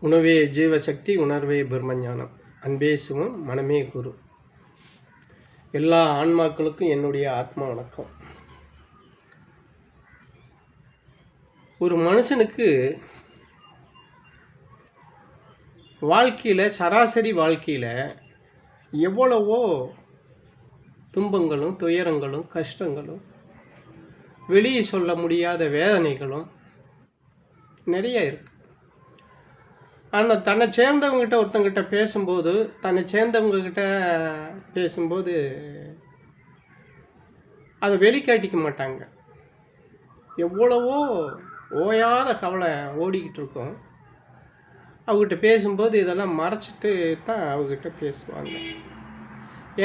உணவே ஜீவசக்தி, உணர்வே பிரம்மஞானம். அன்பே சிவம், மனமே குரு. எல்லா ஆன்மாக்களுக்கும் என்னுடைய ஆத்மா வணக்கம். ஒரு மனுஷனுக்கு வாழ்க்கையில், சராசரி வாழ்க்கையில் எவ்வளவோ துன்பங்களும் துயரங்களும் கஷ்டங்களும் வெளியே சொல்ல முடியாத வேதனைகளும் நிறைய இருக்குது. ஆனால் தன்னை சேர்ந்தவங்ககிட்ட ஒருத்தங்கிட்ட பேசும்போது அதை வெளிக்காட்டிக்க மாட்டாங்க. எவ்வளவோ ஓயாத கவலை ஓடிக்கிட்டு இருக்கோம். அவங்ககிட்ட பேசும்போது இதெல்லாம் மறைச்சிட்டு தான் அவங்ககிட்ட பேசுவாங்க.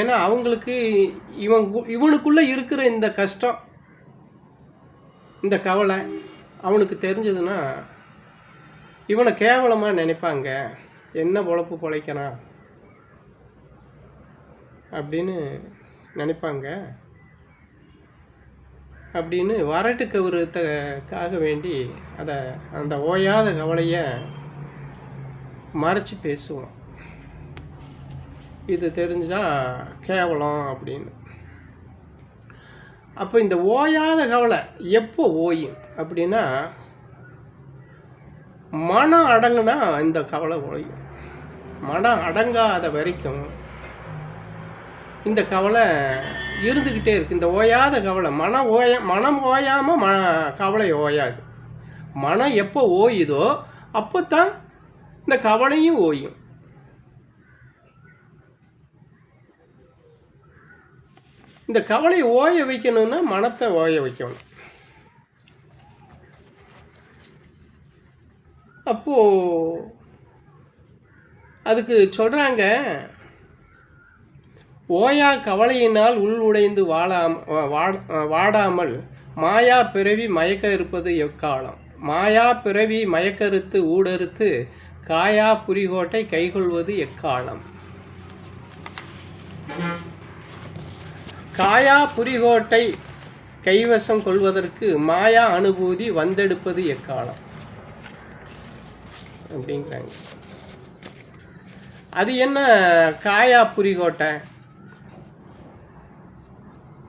ஏன்னா அவங்களுக்கு இவனுக்குள்ளே இருக்கிற இந்த கஷ்டம், இந்த கவலை அவனுக்கு தெரிஞ்சதுன்னா இவனை கேவலமாக நினைப்பாங்க. என்ன பொழப்பு பொழைக்கிறான் அப்படின்னு நினைப்பாங்க. அப்படின்னு வரட்டு கவுரத்துக்காக வேண்டி அந்த ஓயாத கவலையை மறைச்சி பேசுவோம். இது தெரிஞ்சால் கேவலம் அப்படின்னு. அப்போ இந்த ஓயாத கவலை எப்போ ஓயும் அப்படின்னா, மனம் அடங்குனா இந்த கவலை ஓயும். மனம் அடங்காத வரைக்கும் இந்த கவலை இருந்துக்கிட்டே இருக்குது. இந்த ஓயாத கவலை மனம் ஓயாமல் கவலை ஓயாது. மனம் எப்போ ஓயுதோ அப்போ தான் இந்த கவலையும் ஓயும். இந்த கவலையை ஓய வைக்கணும்னா மனத்தை ஓய வைக்கணும். அப்போது அதுக்கு சொல்கிறாங்க, ஓயா கவலையினால் உள் உடைந்து வாடாமல் மாயா பிறவி மயக்க இருப்பது எக்காலம். மாயா பிறவி மயக்கறுத்து ஊடறுத்து காயா புரிகோட்டை கைகொள்வது எக்காலம். காயா புரிகோட்டை கைவசம் கொள்வதற்கு மாயா அனுபூதி வந்தெடுப்பது எக்காலம் அப்படிங்கிறாங்க. அது என்ன காயா புரிகோட்டை?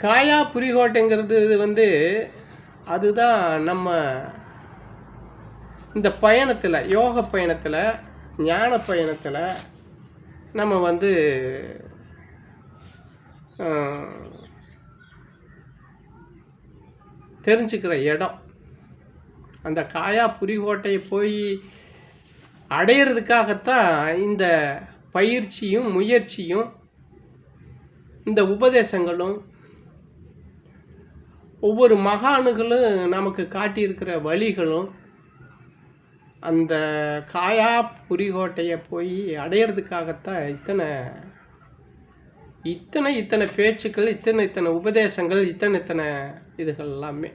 காயா புரிகோட்டைங்கிறது அதுதான் நம்ம இந்த பயணத்தில், யோக பயணத்தில், ஞான பயணத்தில் நம்ம தெரிஞ்சுக்கிற இடம். அந்த காயா புரிகோட்டையை போய் அடையிறதுக்காகத்தான் இந்த பயிற்சியும் முயற்சியும், இந்த உபதேசங்களும், ஒவ்வொரு மகான்களும் நமக்கு காட்டியிருக்கிற வழிகளும், அந்த காயா புரிகோட்டையை போய் அடையிறதுக்காகத்தான் இத்தனை பேச்சுக்கள், இத்தனை உபதேசங்கள், இத்தனை இதுகள் எல்லாமே.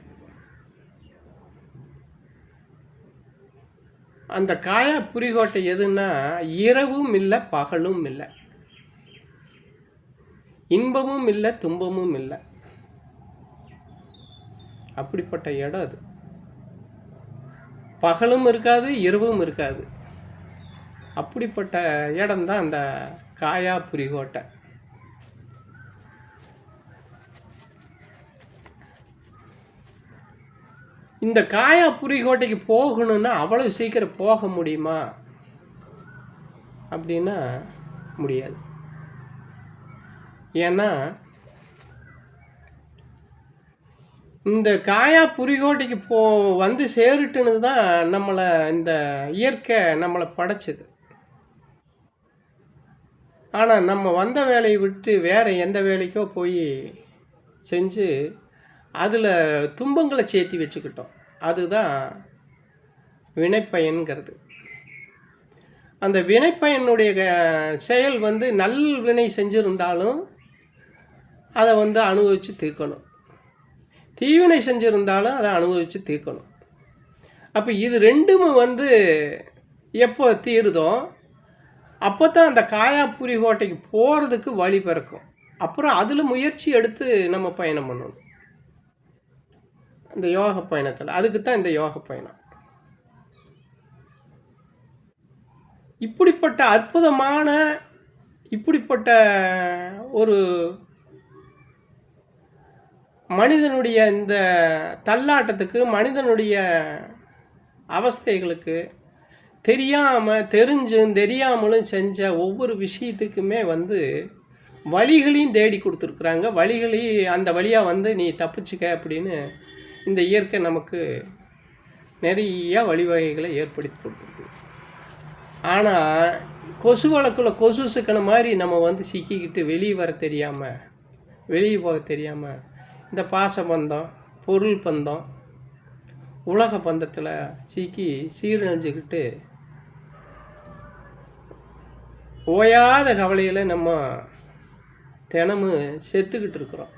அந்த காயா புரிகோட்டை எதுன்னா, இரவும் இல்லை பகலும் இல்லை, இன்பமும் இல்லை துன்பமும் இல்லை, அப்படிப்பட்ட இடம் அது. பகலும் இருக்காது, இரவும் இருக்காது. அப்படிப்பட்ட இடம்தான் அந்த காயா புரிகோட்டை. இந்த காயா புரிகோட்டைக்கு போகணுன்னா அவ்வளவு சீக்கிரம் போக முடியுமா அப்படின்னா முடியாது. ஏன்னா இந்த காயா புரிகோட்டைக்கு வந்து சேருட்டுன்னு தான் நம்மளை இந்த இயற்கை நம்மளை படைச்சது. ஆனால் நம்ம வந்த வேலையை விட்டு வேறு எந்த வேலைக்கோ போய் செஞ்சு அதில் துன்பங்களை சேர்த்தி வச்சுக்கிட்டோம். அதுதான் வினைப்பயன்கிறது. அந்த வினைப்பயனுடைய செயல் நல் வினை செஞ்சுருந்தாலும் அதை அனுபவித்து தீர்க்கணும், தீவினை செஞ்சுருந்தாலும் அதை அனுபவித்து தீர்க்கணும். அப்போ இது ரெண்டும் எப்போ தீருதோ அப்போ தான் அந்த காயா புரிகோட்டைக்கு போகிறதுக்கு வழி பிறக்கும். அப்புறம் அதில் முயற்சி எடுத்து நம்ம பயணம் பண்ணணும் இந்த யோக பயணத்தில். அதுக்கு தான் இந்த யோக பயணம். இப்படிப்பட்ட அற்புதமான இப்படிப்பட்ட ஒரு மனிதனுடைய இந்த தள்ளாட்டத்துக்கு, மனிதனுடைய அவஸ்தைகளுக்கு தெரிஞ்சும் தெரியாமலும் செஞ்ச ஒவ்வொரு விஷயத்துக்குமே வழிகளையும் தேடி கொடுத்துருக்குறாங்க. அந்த வழியாக நீ தப்பிச்சுக்க அப்படின்னு இந்த இயற்கை நமக்கு நிறைய வழிவகைகளை ஏற்படுத்தி கொடுத்துருக்கு. ஆனால் கொசு வழக்கில் கொசு சிக்கின மாதிரி நம்ம சிக்கிக்கிட்டு வெளியே போக தெரியாமல் இந்த பாச பந்தம், பொருள் பந்தம், உலக பந்தத்தில் சிக்கி சீரழிஞ்சுக்கிட்டு ஓயாத கவலையில் நம்ம தினமும் செத்துக்கிட்டு இருக்கிறோம்.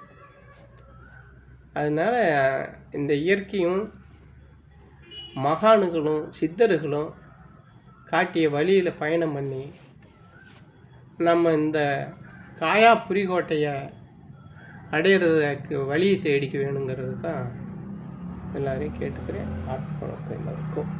அதனால் இந்த இயற்கையும் மகான்களும் சித்தர்களும் காட்டிய வழியில் பயணம் பண்ணி நம்ம இந்த காயா புரிகோட்டையை அடையிறதுக்கு வழியை தேடிக்க வேணுங்கிறது தான் எல்லாரையும் கேட்டுக்கிறேன். ஆத்மா எல்லாருக்கும்.